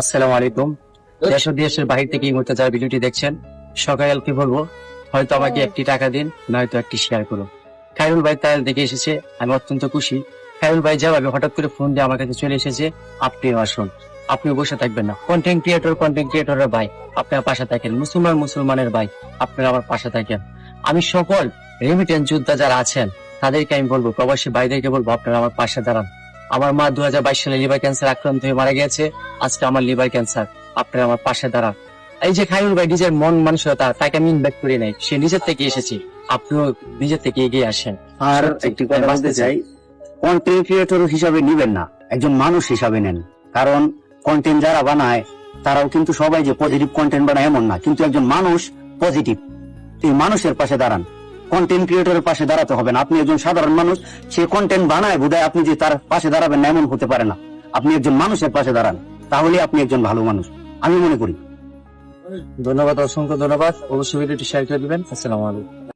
আসসালামু আলাইকুম। দেশ ও দেশের বাহির থেকে এই মুহূর্তে যারা ভিডিওটি দেখছেন, সকাল কি বলবো, হয়তো আমাকে একটি টাকা দিন, নয়তো একটি শেয়ার করুন। খায়রুল ভাই তার দিকে এসেছে, আমি অত্যন্ত খুশি। খায়রুল ভাই যেভাবে হঠাৎ করে ফোন দিয়ে আমার কাছে চলে এসেছে, আপনিও আসুন, আপনিও বসে থাকবেন না। কন্টেন্ট ক্রিয়েটরের ভাই, আপনার পাশে থাকেন। মুসলমানের ভাই, আপনারা আমার পাশে থাকেন। আমি সকল রেমিটেন্স যোদ্ধা যারা আছেন তাদেরকে আমি বলবো, প্রবাসী ভাইদেরকে বলবো, আপনারা আমার পাশে দাঁড়ান। আমার মা 2022 সালে লিভার ক্যান্সার আক্রান্ত হয়ে মারা গেছে, আজকে আমার লিভার ক্যান্সার। আপনারা আমার পাশে দাঁড়ান। এই যে খায়রুল ভাই নিজের মন মানসিকতা, তাকে আমি ইনভেস্ট করি নাই, সে নিজের থেকে এসেছি। আপনিও নিজের থেকে এগিয়ে আসেন। আর একটি কথা বলতে চাই, কন্টেন্ট ক্রিয়েটর হিসাবে নিবেন না, একজন মানুষ হিসাবে নেন। কারণ কন্টেন্ট যারা বানায় তারাও কিন্তু সবাই যে পজিটিভ কন্টেন্ট বানায় এমন না, কিন্তু একজন মানুষ পজিটিভ। এই মানুষের পাশে দাঁড়ান, কন্টেন্ট ক্রিয়েটরের পাশে দাঁড়াতে হবে না। আপনি একজন সাধারণ মানুষ, সে কন্টেন্ট বানায় বোধহয় আপনি যে তার পাশে দাঁড়াবেন না এমন হতে পারে না। আপনি একজন মানুষের পাশে দাঁড়ান, তাহলে আপনি একজন ভালো মানুষ, আমি মনে করি। ধন্যবাদ, অসংখ্য ধন্যবাদ। অবশ্যই ভিডিওটি শেয়ার করে দিবেন। আসসালামু আলাইকুম।